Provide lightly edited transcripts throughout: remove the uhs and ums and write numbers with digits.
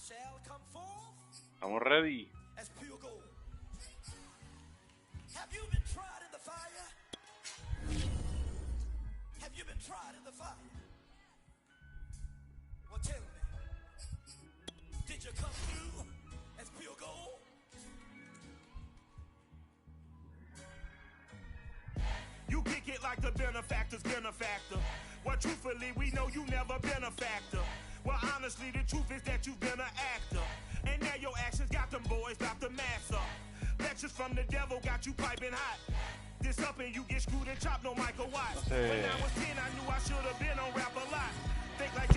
Estamos ready. Have you been tried in the fire? Have you been tried in the fire? Well, tell me, did you come through as pure gold? You kick it like the benefactor's benefactor. Well, truthfully, we know you never been a factor. Well, honestly, the truth is that you've been an actor. And now your actions got them boys about to mass up. Lectures from the devil got you piping hot. This up and you get screwed and chopped, no Michael Watts. When I was 10, I knew I should have been on rap a lot. Think like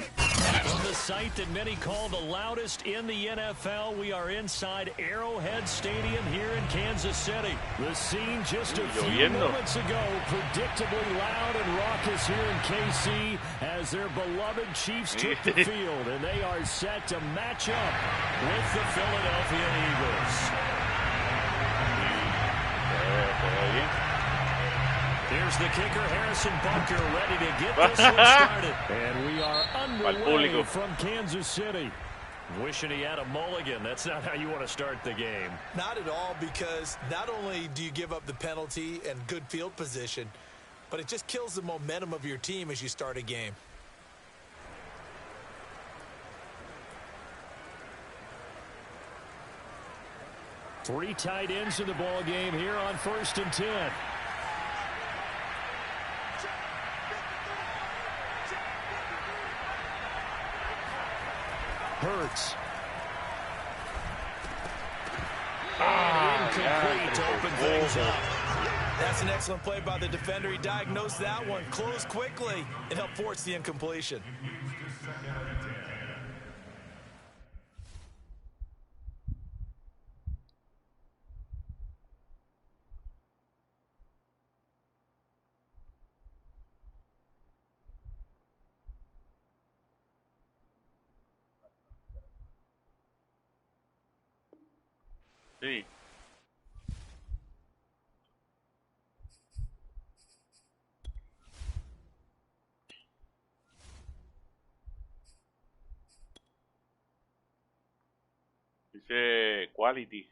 From the site that many call the loudest in the NFL, we are inside Arrowhead Stadium here in Kansas City. The scene just a few moments ago, predictably loud and raucous here in KC as their beloved Chiefs took the field, and they are set to match up with the Philadelphia Eagles. Here's the kicker, Harrison Bunker, ready to get this one started. And we are underway from Kansas City. Wishing he had a mulligan. That's not how you want to start the game. Not at all, because not only do you give up the penalty and good field position, but it just kills the momentum of your team as you start a game. Three tight ends in the ball game here on 1st and 10. Hurts. Incomplete to open things up. That's an excellent play by the defender. He diagnosed that one, closed quickly, and helped force the incompletion. Sí. Dice quality.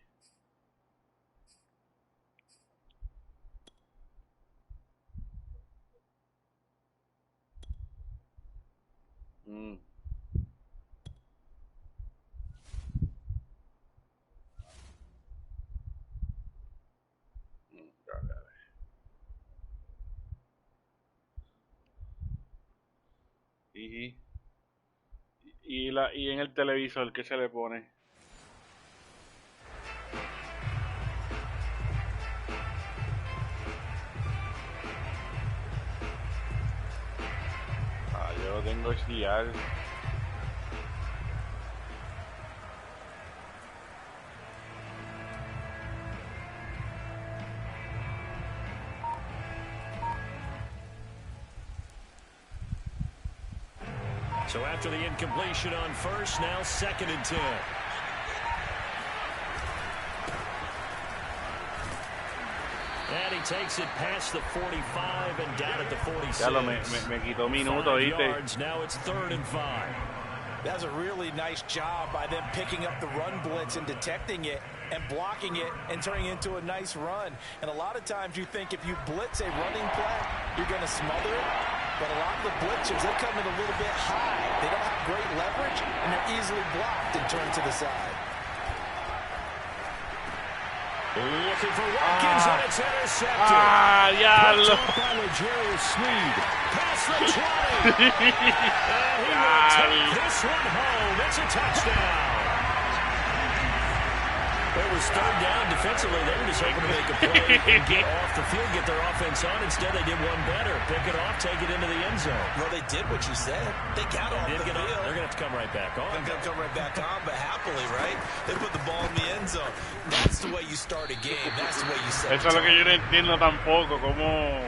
Y en el televisor, ¿qué se le pone? Yo lo tengo HDR. So after the incompletion on first, now 2nd and 10. And he takes it past the 45 and down at the 46. Ya me quitó minutos, ¿viste? Now it's 3rd and 5. That's a really nice job by them picking up the run blitz and detecting it and blocking it and turning it into a nice run. And a lot of times you think if you blitz a running play, you're going to smother it. But a lot of the blitzers, they come in a little bit high. They don't have great leverage, and they're easily blocked and turned to the side. Looking for Watkins, and it's intercepted. Diablo. By L'Jarius Sneed. Past the 20. And he will take this one home. It's a touchdown. It was 3rd down defensively. They were just hoping to make a play and get off the field, get their offense on. Instead, they did one better. Pick it off, take it into the end zone. Well, they did what you said. They got off the field. They're going to have to come right back on. They're going to come right back on, but happily, right? They put the ball in the end zone. That's the way you start a game. That's the way you set. Eso es lo que yo no entiendo tampoco, cómo...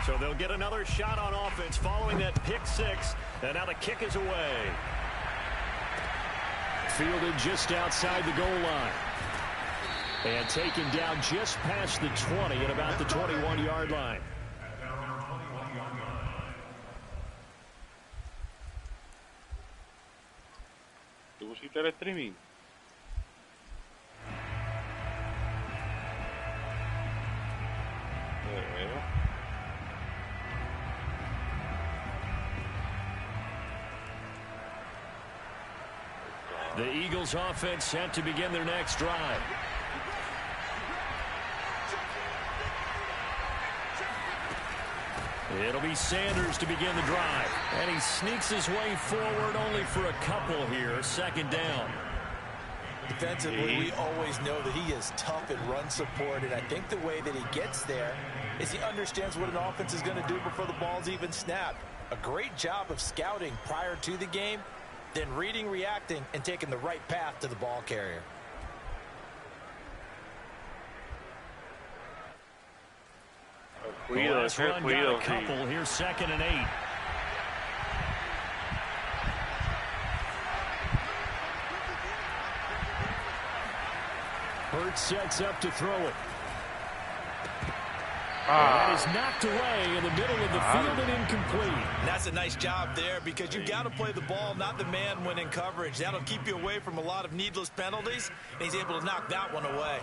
So they'll get another shot on offense following that pick 6. And now the kick is away. Fielded just outside the goal line. And taken down just past the 20 at about the 21-yard line. ¿Tú pusiste el streaming? The Eagles offense set to begin their next drive. It'll be Sanders to begin the drive. And he sneaks his way forward only for a couple here. Second down. Defensively, we always know that he is tough in run support, and I think the way that he gets there is he understands what an offense is going to do before the ball's even snapped. A great job of scouting prior to the game, then reading, reacting, and taking the right path to the ball carrier. Last run got a couple. Here's 2nd and 8. Hurts sets up to throw it. That is knocked away in the middle of the field and incomplete. And that's a nice job there because you've got to play the ball, not the man when in coverage. That'll keep you away from a lot of needless penalties, and he's able to knock that one away.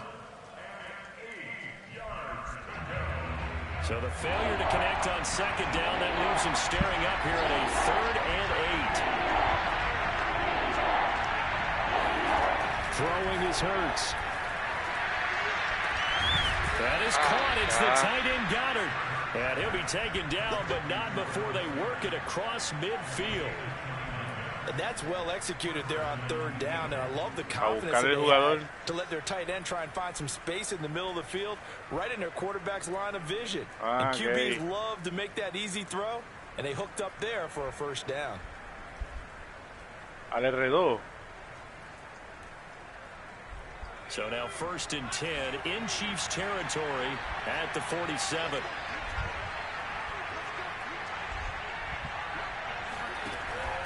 So the failure to connect on 2nd down, that leaves him staring up here at a 3rd and 8. Throwing is Hurts. That is caught. It's the tight end Goddard. And he'll be taken down, but not before they work it across midfield. And that's well executed there on 3rd down, and I love the confidence that they had to let their tight end try and find some space in the middle of the field, right in their quarterback's line of vision. And QBs love to make that easy throw, and they hooked up there for a 1st down. Alrededor. So now 1st and 10 in Chiefs territory at the 47.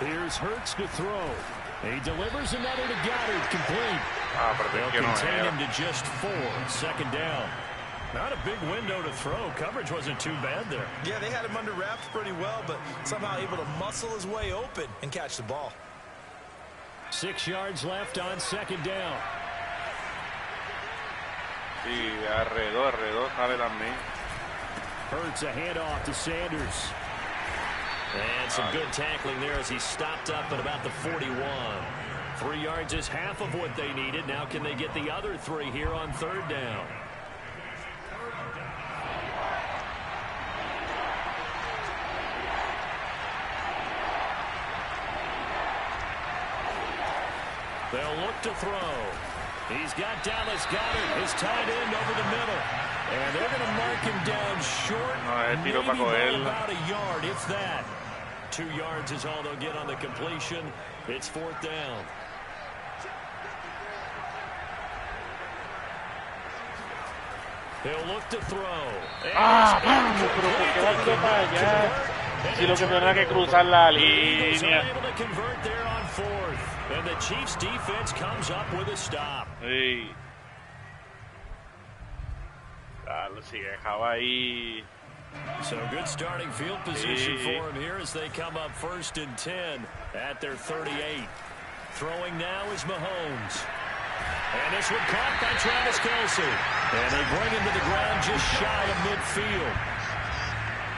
Here's Hurts to throw. He delivers another to Goddard, complete. They'll contain him to just 4. 2nd down. Not a big window to throw. Coverage wasn't too bad there. Yeah, they had him under wraps pretty well, but somehow able to muscle his way open and catch the ball. 6 yards left on 2nd down. Sí, alrededor sale también. Hurts a handoff to Sanders. And some good tackling there as he stopped up at about the 41. 3 yards is half of what they needed. Now can they get the other 3 here on 3rd down? They'll look to throw. He's got Dallas Goddard, his tight end, over the middle. And they're going to mark him down short, maybe by about a yard, if that. 2 yards is all they'll get on the completion. It's 4th down. He'll look to throw. Pero ¿por qué va tiro para allá? Si lo que tendrá que cruzar la línea. Able to convert there on 4th. And the Chiefs defense comes up with a stop. Sí. Lo sigue, dejaba ahí. So good starting field position for him here as they come up 1st and 10 at their 38. Throwing now is Mahomes. And this one caught by Travis Kelce. And they bring him to the ground just shy of midfield.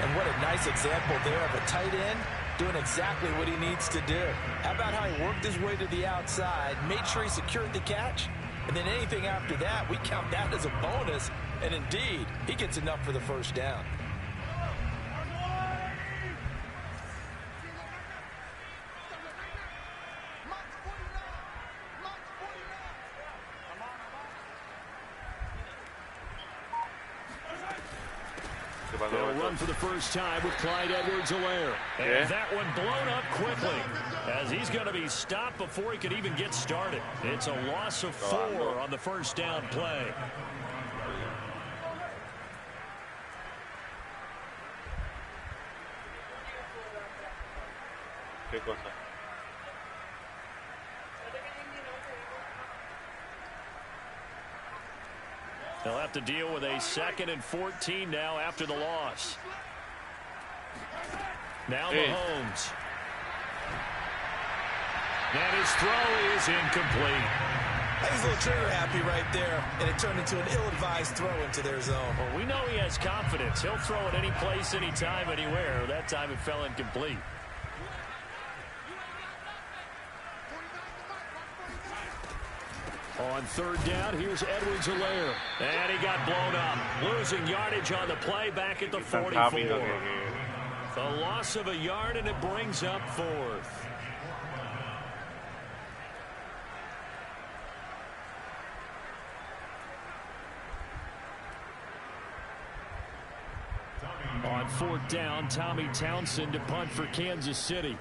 And what a nice example there of a tight end doing exactly what he needs to do. How about how he worked his way to the outside, made sure he secured the catch, and then anything after that, we count that as a bonus. And indeed, he gets enough for the 1st down. They'll run for the first time with Clyde Edwards-Helaire. And that one blown up quickly as he's going to be stopped before he could even get started. It's a loss of 4 on the 1st down play. ¿Qué cosa? They'll have to deal with a 2nd and 14 now after the loss. Now Mahomes. And his throw is incomplete. He's a little trigger happy right there, and it turned into an ill-advised throw into their zone. Well, we know he has confidence. He'll throw it any place, anytime, anywhere. That time it fell incomplete. On 3rd down, here's Edwards-Helaire. And he got blown up. Losing yardage on the play back at the 44. The loss of a yard, and it brings up 4th. On 4th down, Tommy Townsend to punt for Kansas City.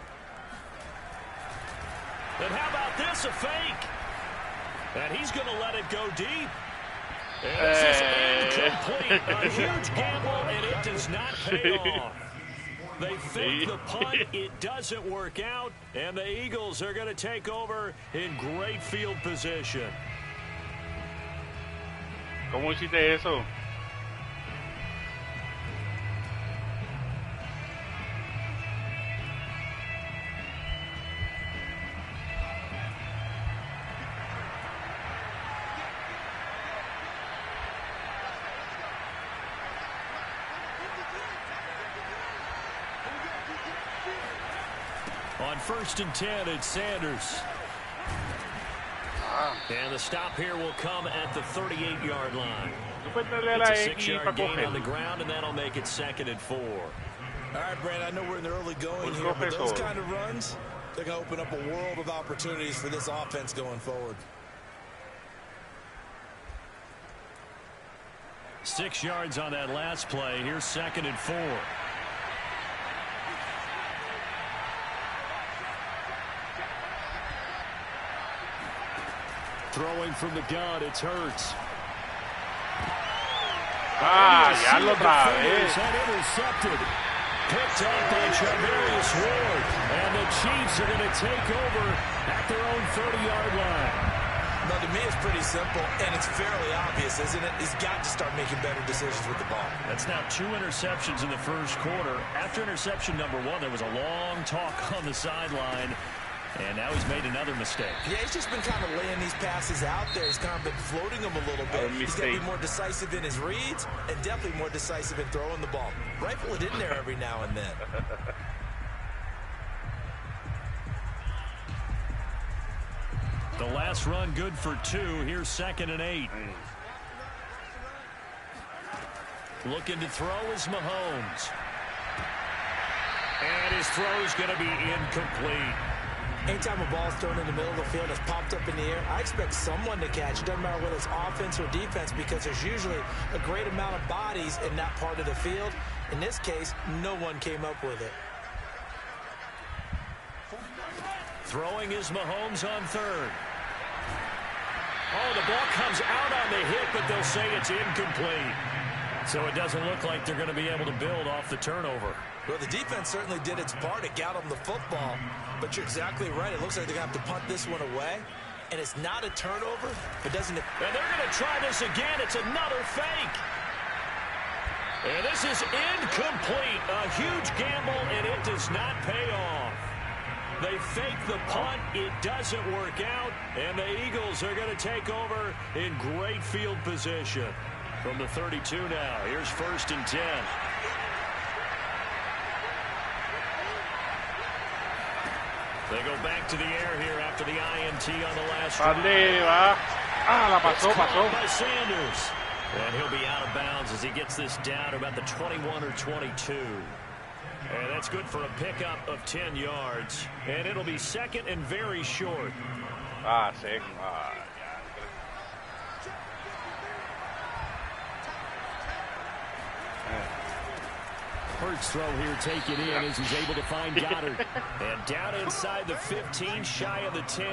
And how about this, a fake? And he's going to let it go deep. And this is incomplete. A huge gamble, and it does not pay off. They fake the punt. It doesn't work out, and the Eagles are going to take over in great field position. ¿Cómo hiciste eso? On 1st and 10, it's Sanders. And the stop here will come at the 38-yard line. It's a 6-yard gain on the ground, and that'll make it 2nd and 4. All right, Brad, I know we're in the early going here, but those kind of runs, they're going to open up a world of opportunities for this offense going forward. 6 yards on that last play. Here's 2nd and 4. Throwing from the gun, it's Hurts. Ya otra vez. Intercepted. Picked up by Charvarius Ward. And the Chiefs are going to take over at their own 30-yard line. No, to me, it's pretty simple, and it's fairly obvious, isn't it? He's got to start making better decisions with the ball. That's now 2 interceptions in the first quarter. After interception number 1, there was a long talk on the sideline. And now he's made another mistake. Yeah, he's just been kind of laying these passes out there. He's kind of been floating them a little bit. He's got to be more decisive in his reads and definitely more decisive in throwing the ball. Rifle it in there every now and then. The last run good for 2. Here's 2nd and 8. Looking to throw is Mahomes. And his throw is going to be incomplete. Anytime a ball's thrown in the middle of the field, it's popped up in the air, I expect someone to catch. It doesn't matter whether it's offense or defense, because there's usually a great amount of bodies in that part of the field. In this case, no one came up with it. Throwing is Mahomes on 3rd. Oh, the ball comes out on the hit, but they'll say it's incomplete. So it doesn't look like they're going to be able to build off the turnover. Well, the defense certainly did its part. It got them the football. But you're exactly right. It looks like they're going to have to punt this one away. And it's not a turnover, but doesn't it? And they're going to try this again. It's another fake. And this is incomplete. A huge gamble, and it does not pay off. They fake the punt. It doesn't work out. And the Eagles are going to take over in great field position. From the 32 now, here's 1st and 10. They go back to the air here after the INT on the last drive. La pasó. By Sanders. And he'll be out of bounds as he gets this down to about the 21 or 22. And that's good for a pickup of 10 yards. And it'll be 2nd and very short. Sick. Hurts throw here, take it in as he's able to find Goddard. And down inside the 15, shy of the 10.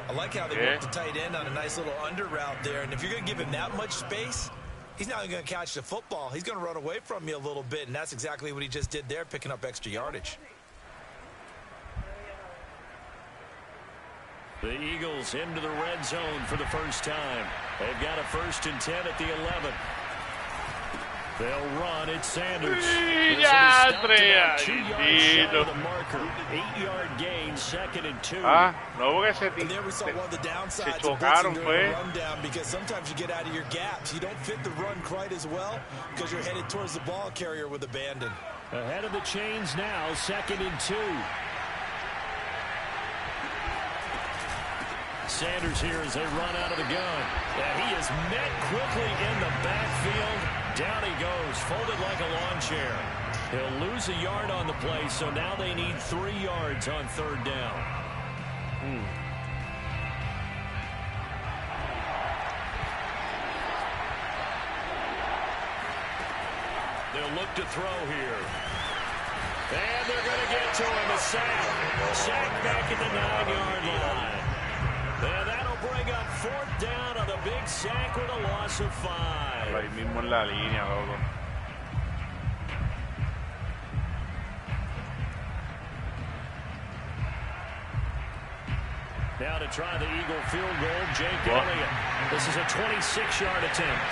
I like how they work the tight end on a nice little under route there. And if you're going to give him that much space, he's not going to catch the football. He's going to run away from you a little bit, and that's exactly what he just did there, picking up extra yardage. The Eagles into the red zone for the first time. They've got a 1st and 10 at the 11. They'll run. It's Sanders. Ya, 2 yards shy of the marker. 8-yard gain, 2nd and 2. Ah, no, porque se chocaron, fue. Because sometimes you get out of your gaps. You don't fit the run quite as well because you're headed towards the ball carrier with abandon. Ahead of the chains now, 2nd and 2. Sanders here as they run out of the gun. And he is met quickly in the backfield. Down he goes, folded like a lawn chair. He'll lose a yard on the play, so now they need 3 yards on 3rd down. They'll look to throw here. And they're going to get to him. A sack. Sack back at the 9-yard line. And that'll bring up 4th down on a big sack with a loss of 5. Ahí mismo en la línea, loco. Now to try the Eagle field goal, Jake Elliott. This is a 26-yard attempt.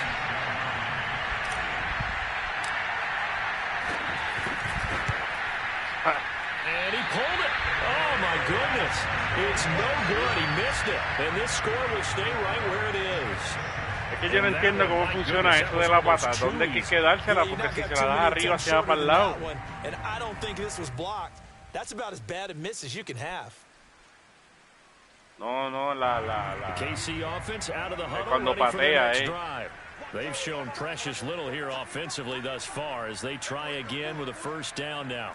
And he pulled it. Oh, my goodness. It's no good. He missed it. And this score will stay right where it is. Es que yo no entiendo cómo funciona eso de la pata. ¿Dónde hay que quedársela? Porque si se la das arriba, se va para el lado. And I don't think this was blocked. That's about as bad a miss as you can have. No, The KC offense out of the huddle, cuando ready for the patea, next drive. They've shown precious little here offensively thus far as they try again with a 1st down now.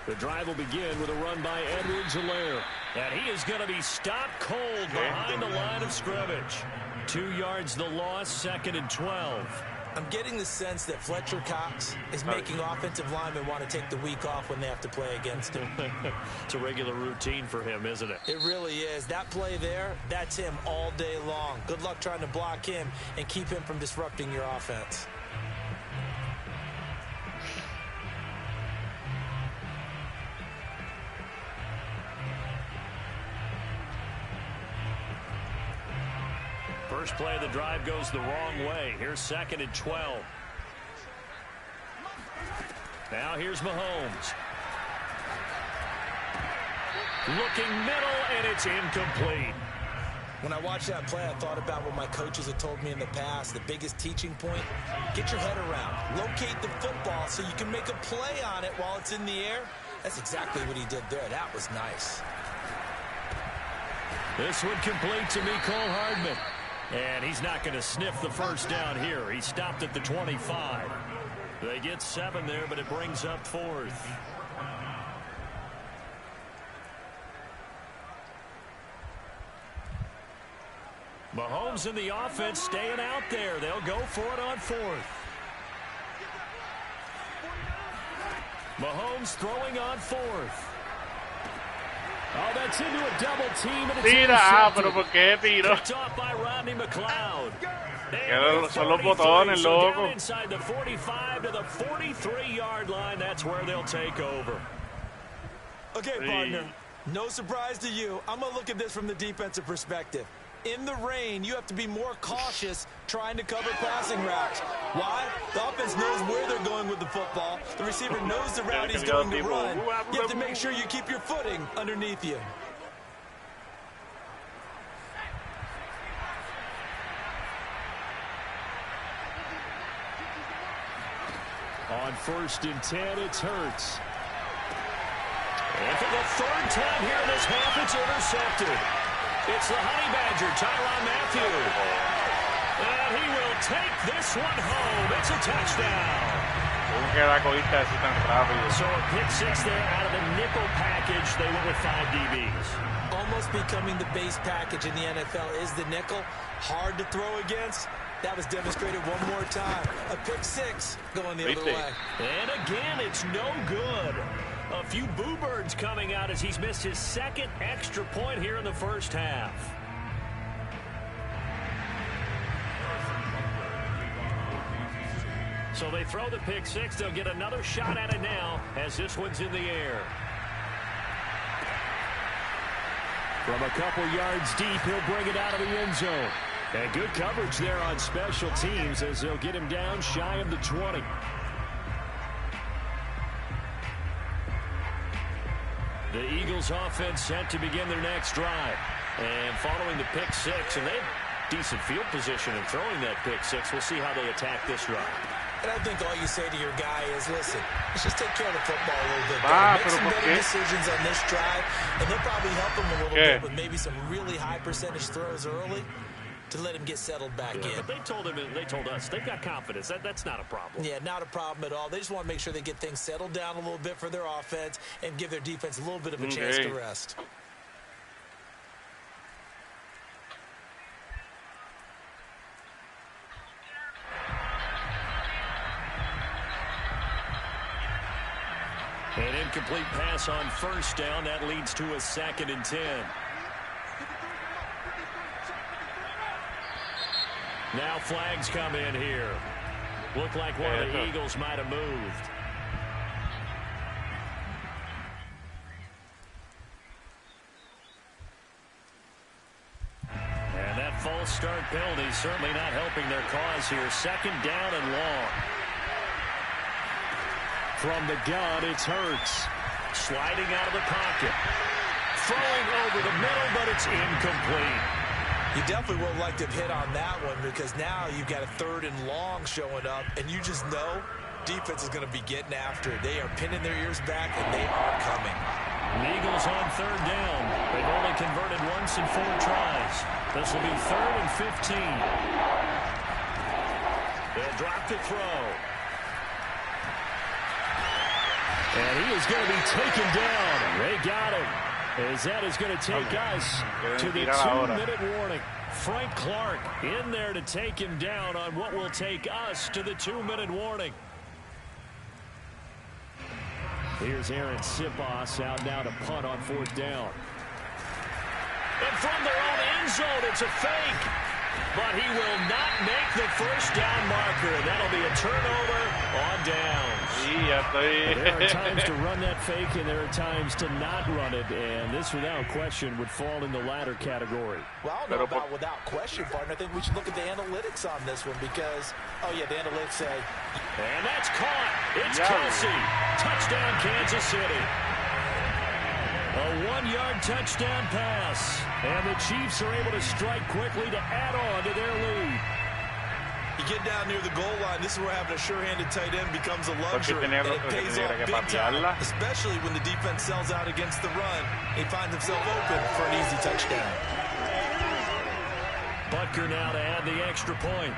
The drive will begin with a run by Edwards-Helaire. And he is going to be stopped cold behind the line of scrimmage. 2 yards the loss, 2nd and 12. I'm getting the sense that Fletcher Cox is making offensive linemen want to take the week off when they have to play against him. It's a regular routine for him, isn't it? It really is. That play there, that's him all day long. Good luck trying to block him and keep him from disrupting your offense. First play of the drive goes the wrong way. Here's 2nd and 12. Now here's Mahomes. Looking middle, and it's incomplete. When I watched that play, I thought about what my coaches had told me in the past. The biggest teaching point, get your head around. Locate the football so you can make a play on it while it's in the air. That's exactly what he did there. That was nice. This one complete to Mecole Hardman. And he's not going to sniff the 1st down here. He stopped at the 25. They get 7 there, but it brings up 4th. Mahomes in the offense staying out there. They'll go for it on 4th. Mahomes throwing on 4th. Oh, that's into a double team. And Tira, pero ¿por qué tiro? Picked off by Rodney McLeod. Son los botones, loco. Down inside the 45 to the 43-yard line. That's where they'll take over. Okay, partner. No surprise to you. I'm going to look at this from the defensive perspective. In the rain, you have to be more cautious trying to cover passing routes. Why? The offense knows where they're going with the football. The receiver knows the route he's going to run. You have to make sure you keep your footing underneath you. On 1st and 10, it's Hurts. And for the 3rd time here in this half, it's intercepted. It's the Honey Badger, Tyrann Mathieu. And he will take this one home. It's a touchdown. So a pick 6 there out of the nickel package. They went with 5 DBs. Almost becoming the base package in the NFL is the nickel. Hard to throw against. That was demonstrated one more time. A pick 6 going the other way. And again, it's no good. A few boo birds coming out as he's missed his 2nd extra point here in the 1st half. So they throw the pick 6. They'll get another shot at it now as this one's in the air. From a couple yards deep, he'll bring it out of the end zone. And good coverage there on special teams as they'll get him down shy of the 20. The Eagles offense set to begin their next drive. And following the pick six, and they have decent field position in throwing that pick six. We'll see how they attack this drive. And I think all you say to your guy is, listen, let's just take care of the football a little bit better. Make some better decisions on this drive, and they'll probably help him a little bit with maybe some really high percentage throws early to let him get settled back in. But they told us they've got confidence. That's not a problem. Yeah, not a problem at all. They just want to make sure they get things settled down a little bit for their offense and give their defense a little bit of a chance to rest. An incomplete pass on first down. That leads to a 2nd and 10. Now flags come in here. Looked like one of the Eagles might have moved. And that false start penalty certainly not helping their cause here. 2nd down and long. From the gun, it's Hurts. Sliding out of the pocket. Throwing over the middle, but it's incomplete. You definitely would like to have hit on that one because now you've got a 3rd and long showing up, and you just know defense is going to be getting after it. They are pinning their ears back, and they are coming. The Eagles on 3rd down. They've only converted once in 4 tries. This will be 3rd and 15. They'll drop the throw. And he is going to be taken down. They got him. As that is going to take us to the 2-minute warning. Frank Clark in there to take him down on what will take us to the 2-minute warning. Here's Aaron Sipos out now to punt on 4th down. And from their own end zone, it's a fake. But he will not make the first down marker. That'll be a turnover on downs. There are times to run that fake, and there are times to not run it. And this, without question, would fall in the latter category. Well, I don't know about without question, partner. I think we should look at the analytics on this one because, oh, yeah, the analytics say. And that's caught. It's Kelsey. Touchdown, Kansas City. A 1-yard touchdown pass. And the Chiefs are able to strike quickly to add on to their lead. You get down near the goal line, this is where having a sure-handed tight end becomes a luxury. And it pays off big time, especially when the defense sells out against the run. He finds himself open for an easy touchdown. Butker now to add the extra point.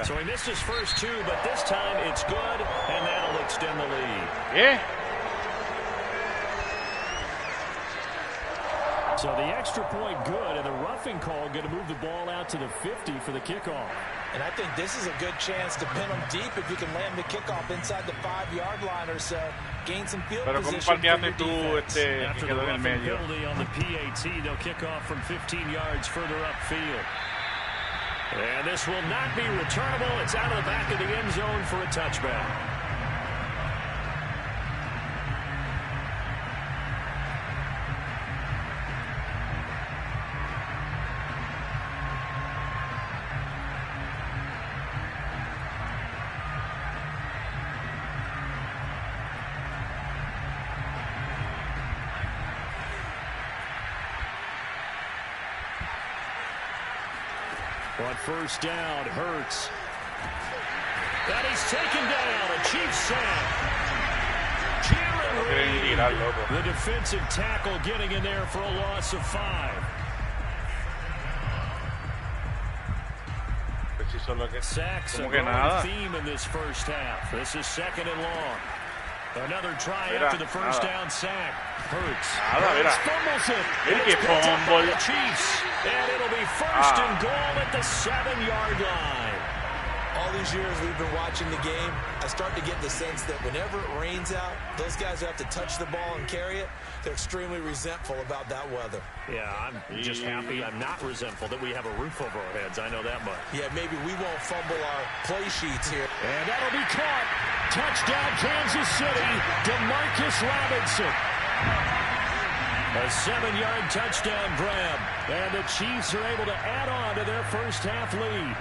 So he missed his first 2, but this time it's good, and that'll extend the lead. Yeah. So the extra point good, and the roughing call going to move the ball out to the 50 for the kickoff. And I think this is a good chance to pin them deep if you can land the kickoff inside the 5-yard line or so. Gain some field position for your defense. After the roughing penalty on the PAT, they'll kick off from 15 yards further upfield. And this will not be returnable. It's out of the back of the end zone for a touchback. On first down, Hurts. And he's taken down. A Chiefs sack. The defensive tackle getting in there for a loss of 5. Sacks a growing theme in this first half. This is 2nd and long. Another try after the first down sack. Hurts fumbles it. It's picked up by the Chiefs. And it'll be 1st and goal at the 7-yard line. All all these years we've been watching the game, I start to get the sense that whenever it rains out, those guys who have to touch the ball and carry it, they're extremely resentful about that weather. Yeah, I'm just happy I'm not resentful that we have a roof over our heads. I know that much. Yeah, maybe we won't fumble our play sheets here. And that'll be caught. Touchdown, Kansas City. DeMarcus Robinson. A 7-yard touchdown grab. And the Chiefs are able to add on to their first half lead.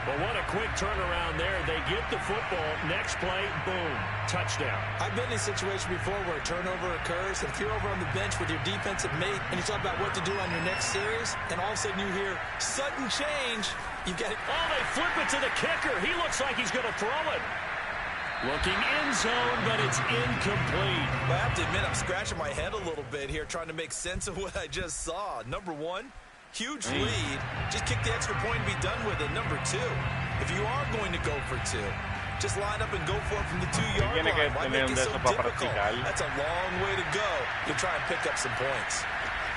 But what a quick turnaround there. They get the football. Next play, boom, touchdown. I've been in a situation before where a turnover occurs, and if you're over on the bench with your defensive mate and you talk about what to do on your next series, and all of a sudden you hear sudden change, you've got it. Oh, they flip it to the kicker. He looks like he's going to throw it. Looking end zone, but it's incomplete. Well, I have to admit, I'm scratching my head a little bit here trying to make sense of what I just saw. Number one, huge lead. Just kick the extra point and be done with it. Number two, if you are going to go for two, just line up and go for it from the 2-yard line. Why make it so difficult? That's a long way to go to try and pick up some points.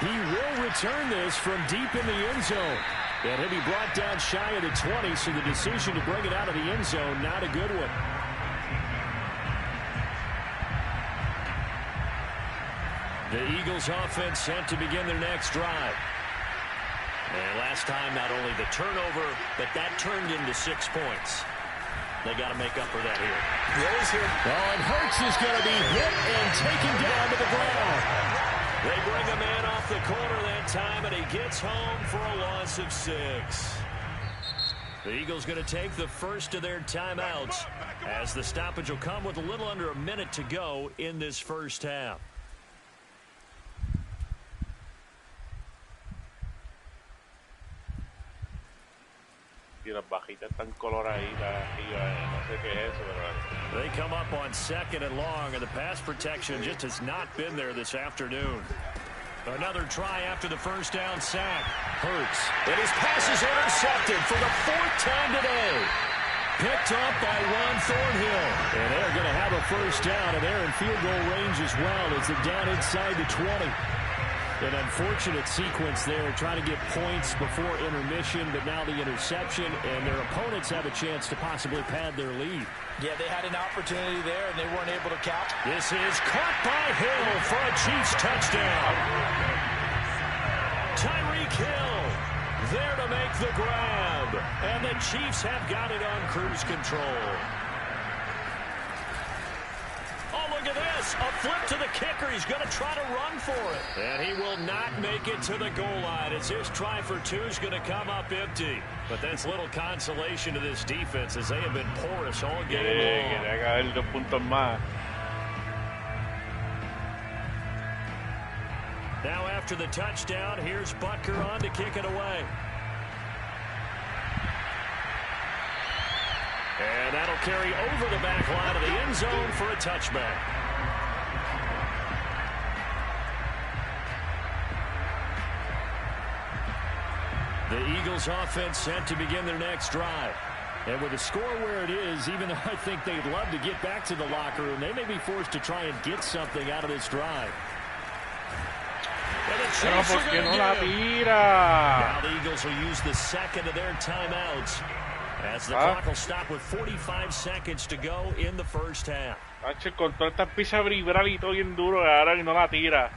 He will return this from deep in the end zone. And he'll be brought down shy of the 20, so the decision to bring it out of the end zone, not a good one. The Eagles offense set to begin their next drive. And last time, not only the turnover, but that turned into 6 points. They got to make up for that here. Oh, and Hurts is going to be hit and taken down to the ground. They bring a man off the corner that time, and he gets home for a loss of 6. The Eagles going to take the first of their timeouts as the stoppage will come with a little under a minute to go in this first half. They come up on 2nd and long, and the pass protection just has not been there this afternoon. Another try after the first down sack. Hurts. And his pass is intercepted for the 4th time today. Picked up by Juan Thornhill. And they're going to have a first down, and they're in field goal range as well as they're down inside the 20. An unfortunate sequence there, trying to get points before intermission, but now the interception, and their opponents have a chance to possibly pad their lead. Yeah, they had an opportunity there, and they weren't able to catch. This is caught by Hill for a Chiefs touchdown. Tyreek Hill there to make the grab, and the Chiefs have got it on cruise control. Oh, look at this. A flip to the kicker. He's going to try to run for it. And he will not make it to the goal line as his try for 2 is going to come up empty. But that's little consolation to this defense as they have been porous all game long. Now after the touchdown, here's Butker on to kick it away. And that'll carry over the back line of the end zone for a touchback. The Eagles offense set to begin their next drive. And with the score where it is, even though I think they'd love to get back to the locker room, they may be forced to try and get something out of this drive. And the Chiefs are going to get him. Now the Eagles will use the second of their timeouts as the clock will stop with 45 seconds to go in the first half. Con toda esta pisa vibral y todo bien duro, ahora no la tira.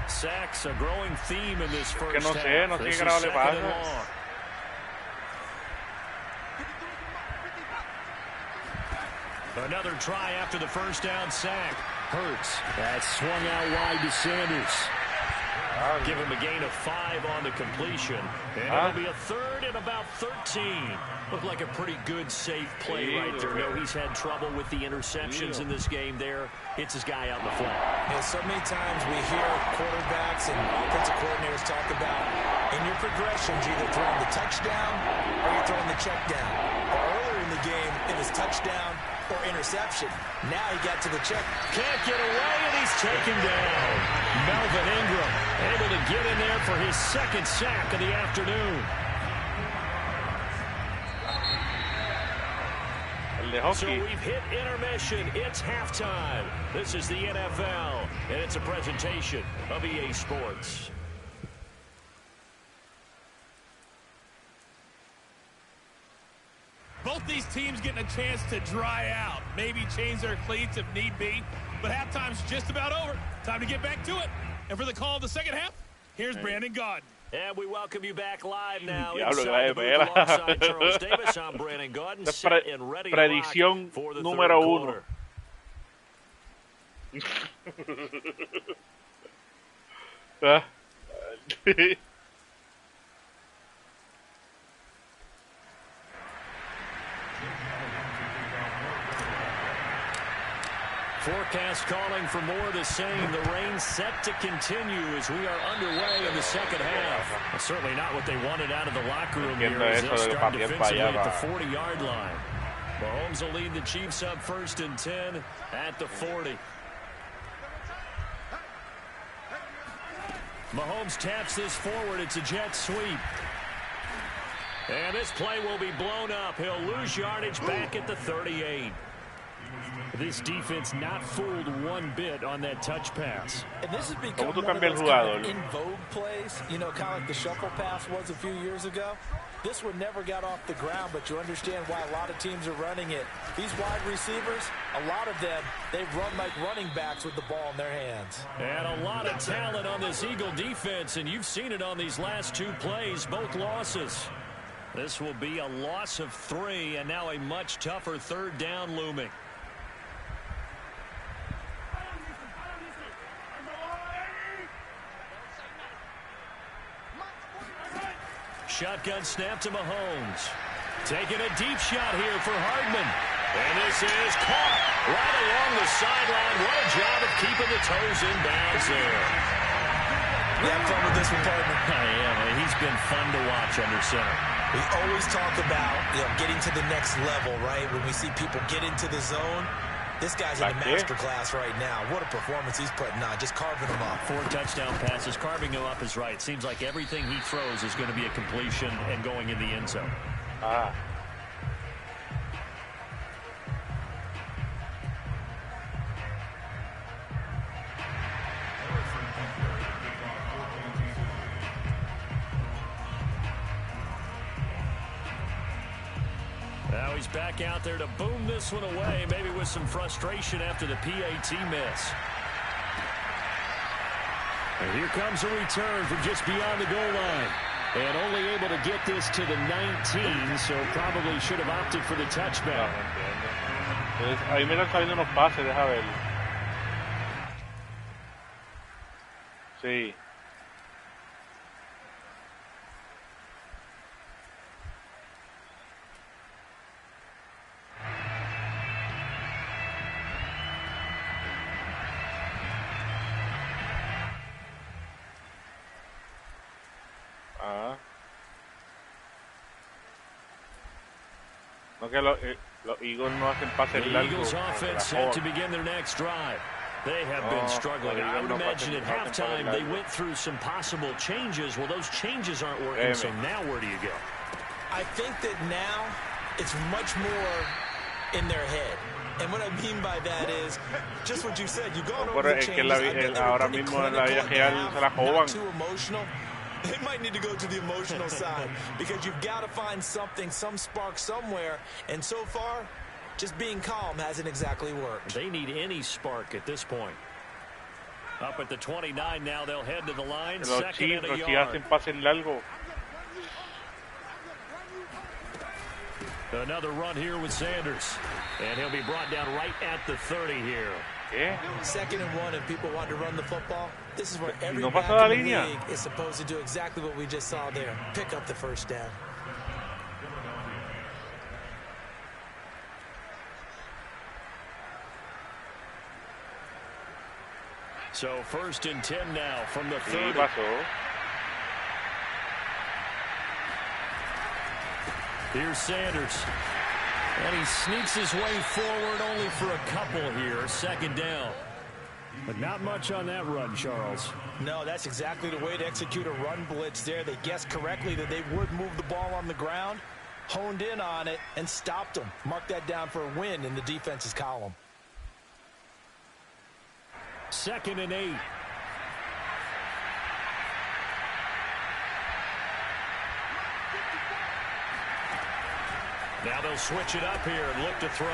Sacks, a growing theme in this first half. No sé qué grado le pasa. Another try after the first down sack. Hurts. That swung out wide to Sanders. Give him a gain of 5 on the completion. And it'll be a third and about 13. Looked like a pretty good, safe play right there. No, he's had trouble with the interceptions in this game there. Hits his guy out in the flat. And so many times we hear quarterbacks and offensive coordinators talk about in your progressions, you're either throwing the touchdown or you're throwing the check down. But earlier in the game, it was touchdown or interception. Now he got to the check. Can't get away, and he's taken down. Melvin Ingram able to get in there for his 2nd sack of the afternoon. So we've hit intermission. It's halftime. This is the NFL, and it's a presentation of EA Sports. both these teams getting a chance to dry out, maybe change their cleats if need be. But halftime's just about over. Time to get back to it. And for the call of the second half, here's Brandon Gaudin. And we welcome you back live now. Diablo, Inside the booth alongside Charles Davis, I'm Brandon Gaudin, set and ready to rock for the número third quarter. Forecast calling for more of the same. The rain set to continue as we are underway in the second half. Well, certainly not what they wanted out of the locker room here as they'll start defensively at the 40-yard line. Mahomes will lead the Chiefs up 1st and 10 at the 40. Mahomes taps this forward. It's a jet sweep. And this play will be blown up. He'll lose yardage back at the 38. This defense not fooled one bit on that touch pass. And this has become one of those kind of in vogue plays, you know, kind of like the shuffle pass was a few years ago. This one never got off the ground, but you understand why a lot of teams are running it. These wide receivers, a lot of them, they run like running backs with the ball in their hands. And a lot of talent on this Eagle defense, and you've seen it on these last two plays, both losses. This will be a loss of 3, and now a much tougher 3rd down looming. Shotgun snap to Mahomes. Taking a deep shot here for Hardman. And this is caught right along the sideline. What a job of keeping the toes in bounds there. You have fun with this one, partner? I am. He's been fun to watch under center. We always talk about, getting to the next level, right? When we see people get into the zone, this guy's in the master class right now. What a performance he's putting on, just carving them up. 4 touchdown passes. Carving him up is right. Seems like everything he throws is going to be a completion and going in the end zone. Now he's back out there to boom this one away, maybe with some frustration after the PAT miss. And here comes a return from just beyond the goal line. And only able to get this to the 19, so probably should have opted for the touchback. Ahí me están saliendo unos pases, deja ver. Sí. No, que los Eagles no hacen pases largos. The Eagles offense set to begin their next drive. They have been struggling. I would imagine at halftime they went through some possible changes. Well, those changes aren't working, so now where do you go? I think that now it's much more in their head. And what I mean by that is just what you said. You go over the changes. Ahora mismo en la vida real se la jodan. Too emotional. They might need to go to the emotional side because you've got to find something, some spark somewhere. And so far, just being calm hasn't exactly worked. They need any spark at this point. Up at the 29 now, they'll head to the line. Second and a yard. Another run here with Sanders. And he'll be brought down right at the 30 here. Yeah. 2nd and 1, and people want to run the football. This is where every back in the league is supposed to do exactly what we just saw there. Pick up the 1st down. So 1st and 10 now from the 30. Here's Sanders. And he sneaks his way forward only for a couple here. 2nd down. But not much on that run, Charles. No, that's exactly the way to execute a run blitz there. They guessed correctly that they would move the ball on the ground, honed in on it, and stopped them. Mark that down for a win in the defense's column. 2nd and 8. Now they'll switch it up here and look to throw.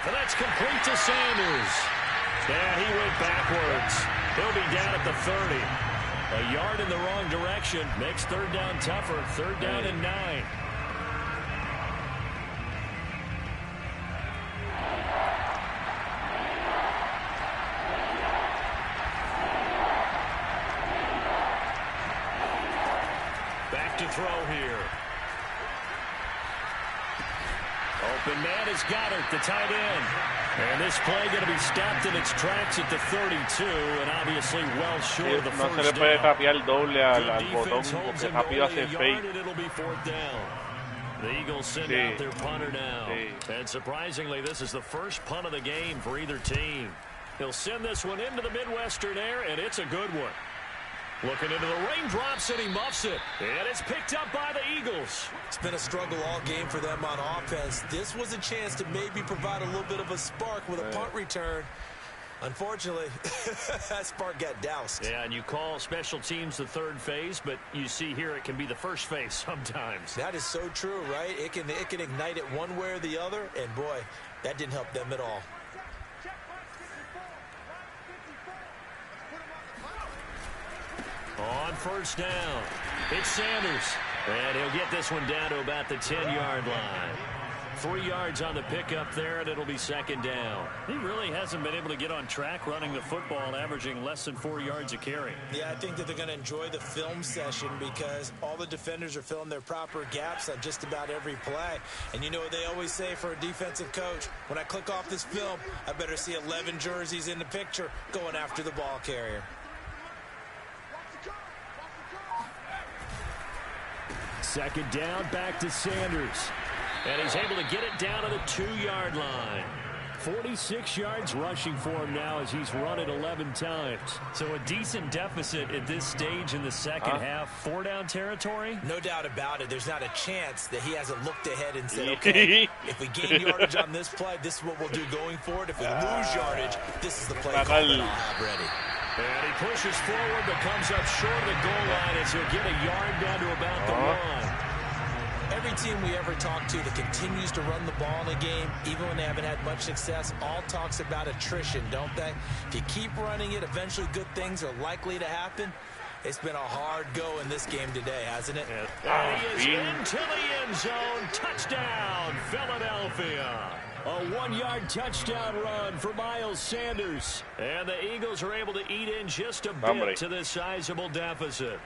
And that's complete to Sanders. Yeah, he went backwards. He'll be down at the 30. A yard in the wrong direction makes third down tougher. Third down and 9. Back to throw here. Open man is Goddard, the tight end. And this play going to be stopped in its tracks at the 32, and obviously well short of the No first se le puede down. tapear doble al botón porque rápido hace fake. It'll be fourth down. The Eagles send out their punter now. And surprisingly, this is the first punt of the game for either team. He'll send this one into the Midwestern air, and it's a good one. Looking into the raindrops, and he muffs it. And it's picked up by the Eagles. It's been a struggle all game for them on offense. This was a chance to maybe provide a little bit of a spark with a punt return. Unfortunately, that spark got doused. Yeah, and you call special teams the third phase, but you see here it can be the first phase sometimes. That is so true, right? It can ignite it one way or the other, and boy, that didn't help them at all. On first down, it's Sanders. And he'll get this one down to about the 10-yard line. 3 yards on the pickup there, and it'll be second down. He really hasn't been able to get on track running the football, averaging less than 4 yards a carry. Yeah, I think that they're going to enjoy the film session because all the defenders are filling their proper gaps on just about every play. And you know what they always say for a defensive coach? When I click off this film, I better see 11 jerseys in the picture going after the ball carrier. Second down, back to Sanders. And he's able to get it down to the 2-yard line. 46 yards rushing for him now as he's run it 11 times. So a decent deficit at this stage in the second half. 4-down territory? No doubt about it. There's not a chance that he hasn't looked ahead and said, okay, if we gain yardage on this play, this is what we'll do going forward. If we lose yardage, this is the play call that I'll have ready. And he pushes forward but comes up short of the goal line as he'll get a yard down to about the 1. Every team we ever talk to that continues to run the ball in a game, even when they haven't had much success, all talks about attrition, don't they? If you keep running it, eventually good things are likely to happen. It's been a hard go in this game today, hasn't it? And he is into the end zone. Touchdown, Philadelphia. A 1-yard touchdown run for Miles Sanders. And the Eagles are able to eat in just a bit to this sizable deficit.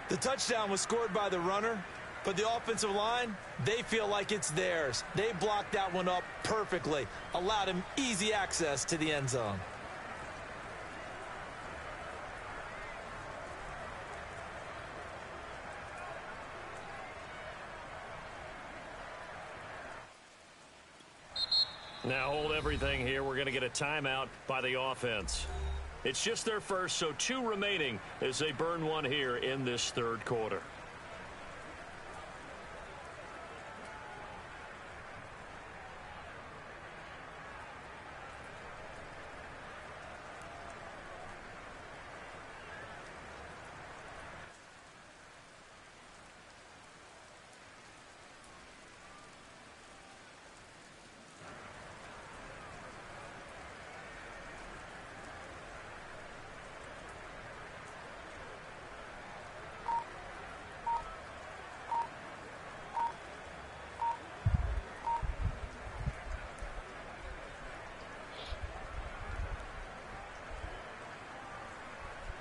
The touchdown was scored by the runner, but the offensive line, they feel like it's theirs. They blocked that one up perfectly, allowed him easy access to the end zone. Now hold everything here. We're going to get a timeout by the offense. It's just their first, so 2 remaining as they burn one here in this third quarter.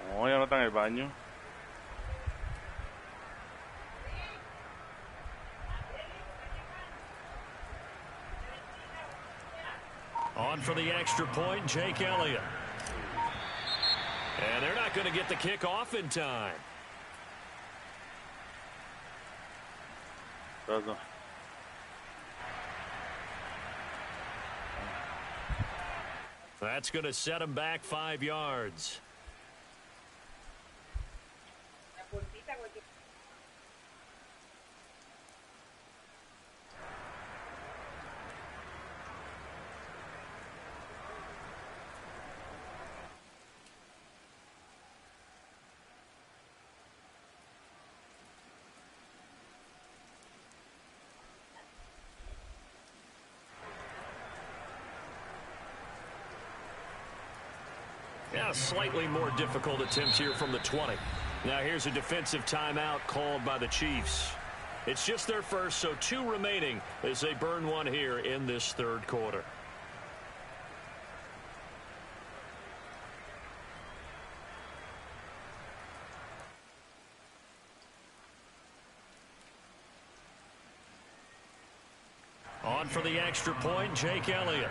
No, ya no está en el baño. On for the extra point, Jake Elliott. And they're not going to get the kick off in time. That's going to set him back 5 yards. Yeah, slightly more difficult attempt here from the 20. Now here's a defensive timeout called by the Chiefs. It's just their first, so 2 remaining as they burn one here in this third quarter. On for the extra point, Jake Elliott.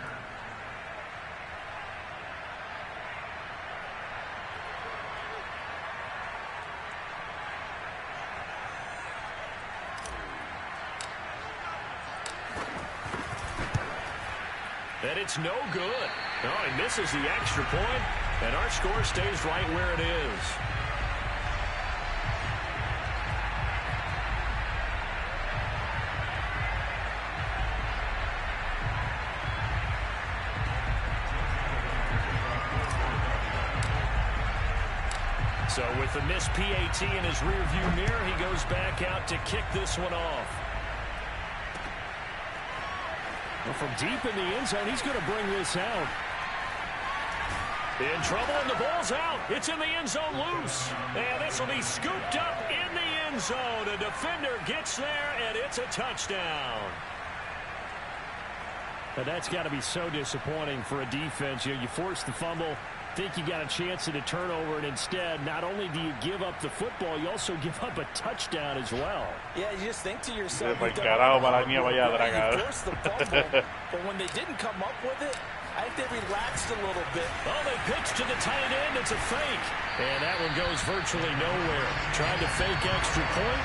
And it's no good. Oh, he misses the extra point, and our score stays right where it is. So with the missed PAT in his rearview mirror, he goes back out to kick this one off. Well, from deep in the end zone, he's going to bring this out. In trouble, and the ball's out. It's in the end zone loose. And this will be scooped up in the end zone. A defender gets there, and it's a touchdown. But that's got to be so disappointing for a defense. You force the fumble, think you got a chance at a turnover, and instead, not only do you give up the football, you also give up a touchdown as well. Yeah, you just think to yourself, Para el carajo, para la niña vaya you force the fumble, but when they didn't come up with it, I think they relaxed a little bit. Oh, they pitch to the tight end. It's a fake. And that one goes virtually nowhere. Trying to fake extra point,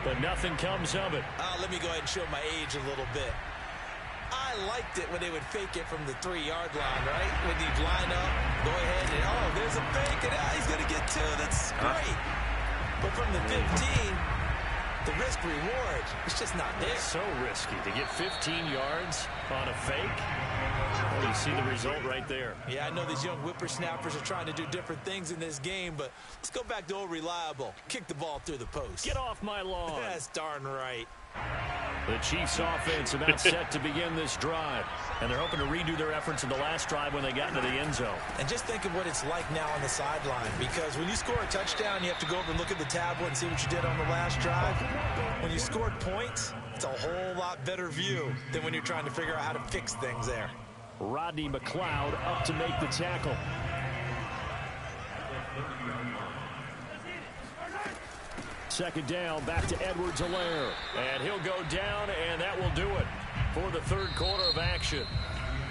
but nothing comes of it. Let me go ahead and show my age a little bit. I liked it when they would fake it from the 3-yard line, right? When you'd line up, go ahead and, oh, there's a fake, and he's going to get 2. That's great. But from the 15, the risk-reward, it's just not there. It's so risky to get 15 yards on a fake. Well, you see the result right there. Yeah, I know these young whippersnappers are trying to do different things in this game, but let's go back to old reliable. Kick the ball through the post. Get off my lawn. That's darn right. The Chiefs offense about set to begin this drive. And they're hoping to redo their efforts in the last drive when they got into the end zone. And just think of what it's like now on the sideline. Because when you score a touchdown, you have to go over and look at the tablet and see what you did on the last drive. When you scored points, it's a whole lot better view than when you're trying to figure out how to fix things there. Rodney McLeod up to make the tackle. Second down, back to Edwards-Helaire. And he'll go down, and that will do it for the third quarter of action.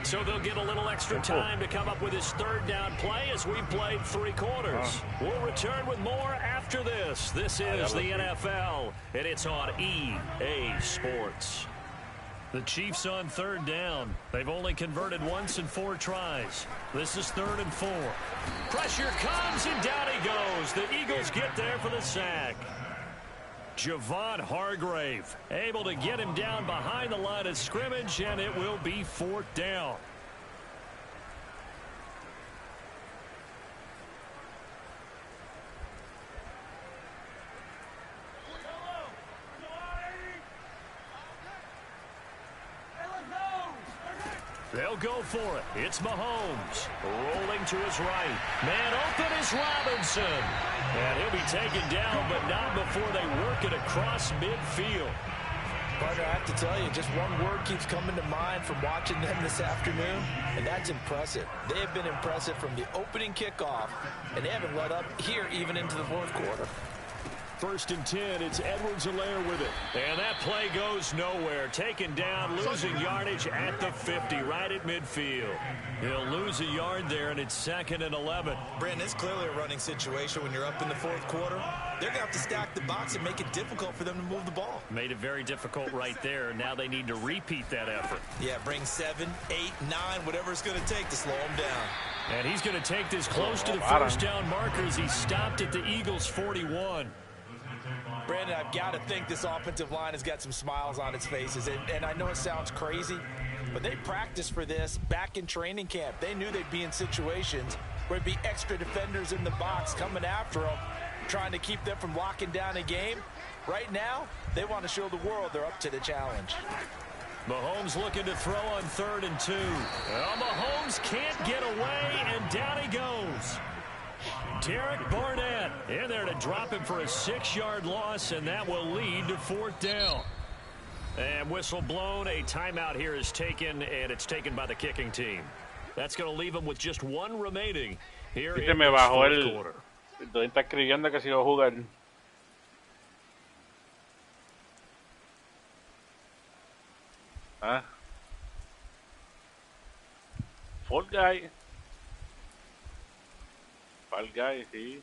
So they'll get a little extra time to come up with his third down play as we've played 3 quarters. We'll return with more after this. This is the NFL, and it's on EA Sports. The Chiefs on third down. They've only converted once in 4 tries. This is 3rd and 4. Pressure comes, and down he goes. The Eagles get there for the sack. Javon Hargrave able to get him down behind the line of scrimmage, and it will be 4th down. They'll go for it. It's Mahomes rolling to his right. Man open is Robinson. And he'll be taken down, but not before they work it across midfield. Partner, I have to tell you, just one word keeps coming to mind from watching them this afternoon, and that's impressive. They have been impressive from the opening kickoff, and they haven't let up here even into the 4th quarter. 1st and 10, it's Edwards-Helaire with it. And that play goes nowhere. Taken down, losing yardage at the 50, right at midfield. He'll lose a yard there, and it's 2nd and 11. Brandon, it's clearly a running situation when you're up in the 4th quarter. They're going to have to stack the box and make it difficult for them to move the ball. Made it very difficult right there. Now they need to repeat that effort. Yeah, bring 7, 8, 9, whatever it's going to take to slow them down. And he's going to take this close to the first down marker as he stopped at the Eagles' 41. Brandon, I've got to think this offensive line has got some smiles on its faces. And I know it sounds crazy, but they practiced for this back in training camp. They knew they'd be in situations where there'd be extra defenders in the box coming after them, trying to keep them from locking down a game. Right now, they want to show the world they're up to the challenge. Mahomes looking to throw on 3rd and 2. Well, Mahomes can't get away, and down he goes. Derek Barnett in there to drop him for a 6-yard loss, and that will lead to 4th down. And whistle blown. A timeout here is taken, and it's taken by the kicking team. That's going to leave them with just one remaining here in the fourth quarter. ¿Dónde está escribiendo que si va a jugar? ¿Ah? Fall Guy, sí.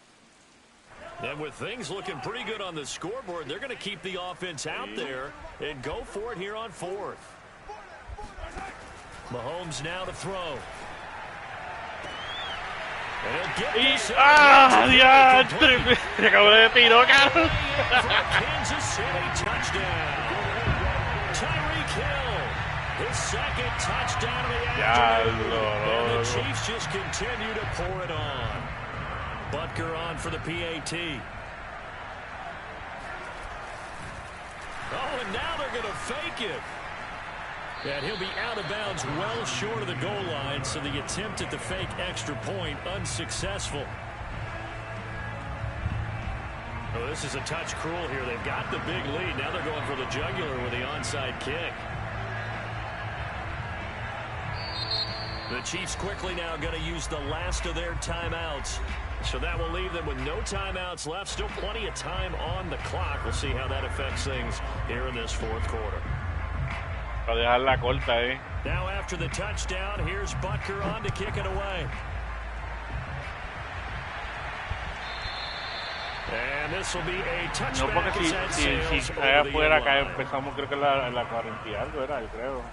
And with things looking pretty good on the scoreboard, they're going to keep the offense out there and go for it here on 4th. Mahomes now to throw. And he'll get this. ¡Diantre! Se acabó de tiro, caro. Kansas City touchdown. Tyreek Hill, his 2nd touchdown of the afternoon. And the Chiefs just continue to pour it on. Butker on for the PAT. Oh, and now they're going to fake it. And he'll be out of bounds well short of the goal line, so the attempt at the fake extra point unsuccessful. Oh, this is a touch cruel here. They've got the big lead. Now they're going for the jugular with the onside kick. The Chiefs quickly now going to use the last of their timeouts. So that will leave them with no timeouts left. Still plenty of time on the clock. We'll see how that affects things here in this fourth quarter. Now after the touchdown, here's Butker on to kick it away. And this will be a touchback. No, porque si allá afuera acá empezamos creo que la 40 y algo era, yo creo.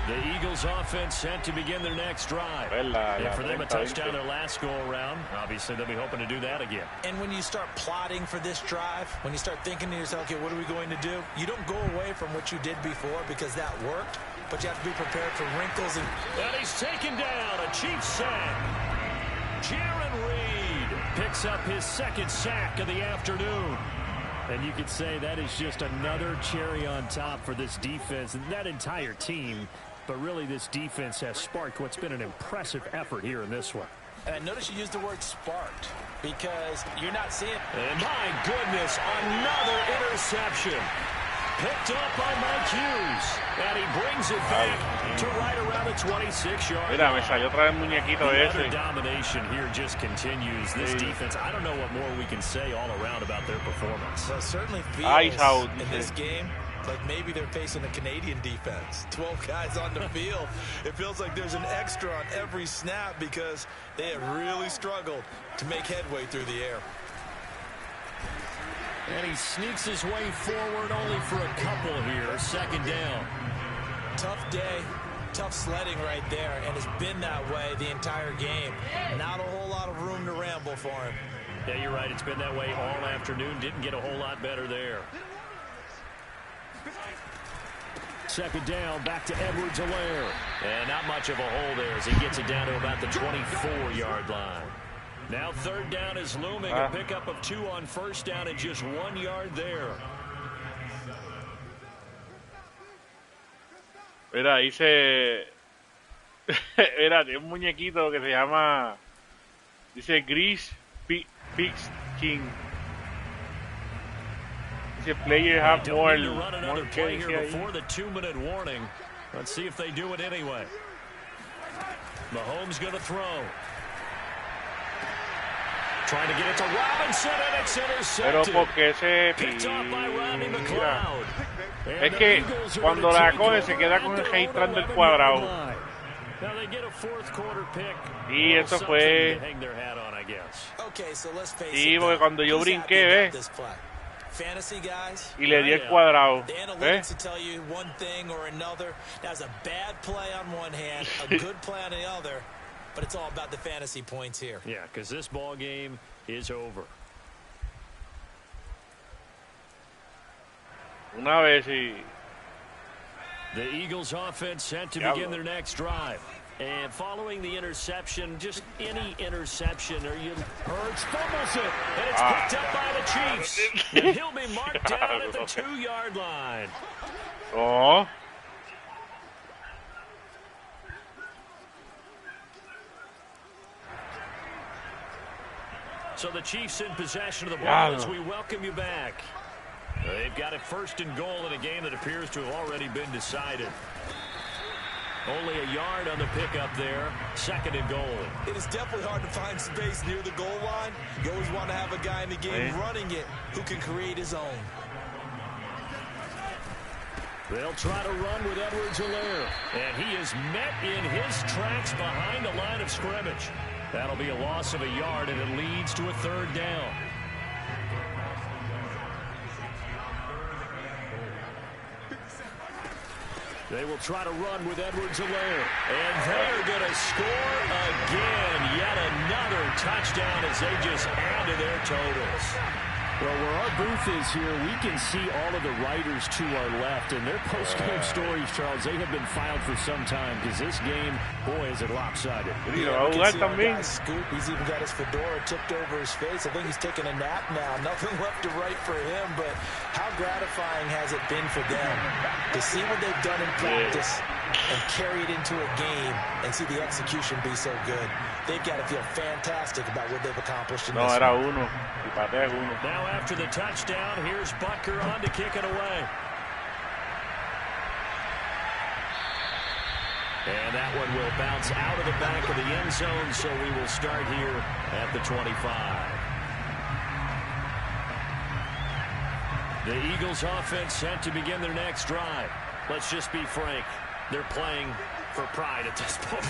The Eagles offense set to begin their next drive. And for them a touchdown their last go around. Obviously they'll be hoping to do that again. And when you start plotting for this drive, when you start thinking to yourself, okay, what are we going to do? You don't go away from what you did before because that worked, but you have to be prepared for wrinkles. And he's taken down, a Chiefs sack. Jaron Reed picks up his 2nd sack of the afternoon. And you could say that is just another cherry on top for this defense and that entire team. But really, this defense has sparked what's been an impressive effort here in this one. And I notice you used the word sparked because you're not seeing. And my goodness, another interception. Picked up by Mike Hughes. And he brings it back to right around the 26-yard line. Me salió otra vez muñequito ese. The domination here just continues. This defense, I don't know what more we can say all around about their performance. Well, it certainly feels in this game like maybe they're facing a Canadian defense. 12 guys on the field. It feels like there's an extra on every snap because they have really struggled to make headway through the air. And he sneaks his way forward only for a couple here. 2nd down. Tough day, tough sledding right there, and it's been that way the entire game. Not a whole lot of room to ramble for him. Yeah, you're right. It's been that way all afternoon. Didn't get a whole lot better there. 2nd down, back to Edwards-Helaire. And not much of a hole there as he gets it down to about the 24-yard line. Now 3rd down is looming. A pickup of 2 on 1st down and just 1 yard there. Mira, dice... Mira, tiene un muñequito que se llama... Dice Grease Pigskin. Dice player have more... Need to run another play here before the 2-minute warning. Let's see if they do it anyway. Mahomes going to throw. Trying to get it to Robinson, and it's intercepted. Pero porque se tira. Es que cuando la coge se queda registrando el cuadrado. Y eso fue... Sí, porque cuando yo brinqué, ¿ves? Y le di el cuadrado. ¿Ves? But it's all about the fantasy points here. Yeah, because this ball game is over. Una vez y... The Eagles offense set to begin their next drive. And following the interception, just any interception, or you Hurts fumbles it, and it's picked up by the Chiefs. And he'll be marked down at the 2-yard line. Oh. So the Chiefs in possession of the ball as we welcome you back. They've got it 1st and goal in a game that appears to have already been decided. Only a yard on the pickup there. 2nd and goal. It is definitely hard to find space near the goal line. You always want to have a guy in the game running it who can create his own. They'll try to run with Edwards-Helaire. And he is met in his tracks behind the line of scrimmage. That'll be a loss of a yard, and it leads to a 3rd down. They will try to run with Edwards-Helaire. And they're going to score again. Yet another touchdown as they just add to their totals. Well, where our booth is here, we can see all of the writers to our left. And their post-game stories, Charles, they have been filed for some time because this game, boy, is it lopsided. Yeah, we can see our guy Scoop. He's even got his fedora tipped over his face. I think he's taking a nap now. Nothing left to write for him, but how gratifying has it been for them to see what they've done in practice and carry it into a game and see the execution be so good. They've got to feel fantastic about what they've accomplished in this one. Now after the touchdown, here's Butker on to kick it away. And that one will bounce out of the back of the end zone, so we will start here at the 25. The Eagles offense set to begin their next drive. Let's just be frank. They're playing for pride at this point.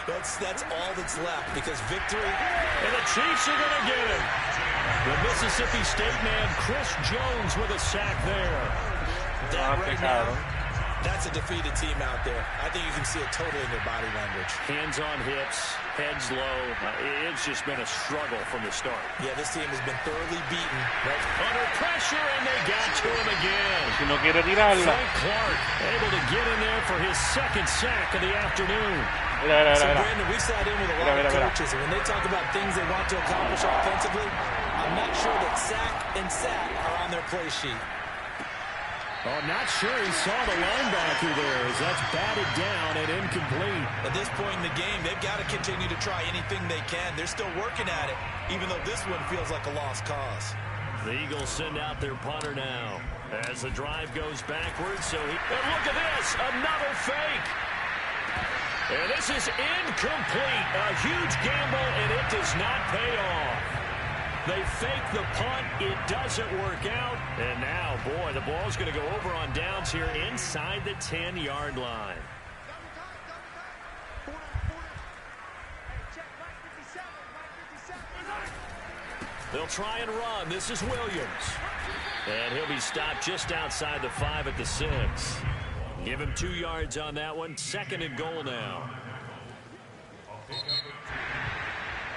that's all that's left because victory. And the Chiefs are going to get him. The Mississippi State man, Chris Jones, with a sack there. That right now, that's a defeated team out there. I think you can see it totally in their body language. Hands on hips, heads low. It's just been a struggle from the start. Yeah, this team has been thoroughly beaten. Right. Under pressure, and they got to him again. Frank Clark able to get in there for his 2nd sack of the afternoon. So, Brandon, we've sat in with a lot of coaches, and when they talk about things they want to accomplish offensively, I'm not sure that sack and sack are on their play sheet. Oh, not sure he saw the linebacker there as that's batted down and incomplete. At this point in the game, they've got to continue to try anything they can. They're still working at it, even though this one feels like a lost cause. The Eagles send out their punter now as the drive goes backwards. And look at this, another fake. And this is incomplete. A huge gamble, and it does not pay off. They fake the punt. It doesn't work out. And now, boy, the ball's going to go over on downs here inside the 10-yard line. They'll try and run. This is Williams. And he'll be stopped just outside the 5 at the 6. Give him 2 yards on that one. 2nd and goal now.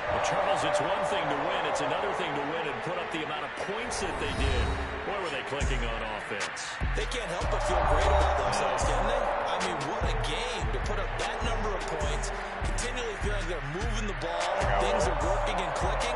Well, Charles, it's one thing to win. It's another thing to win and put up the amount of points that they did. Boy, were they clicking on offense. They can't help but feel great about themselves, can they? I mean, what a game to put up that number of points, continually feeling they're moving the ball, things are working and clicking.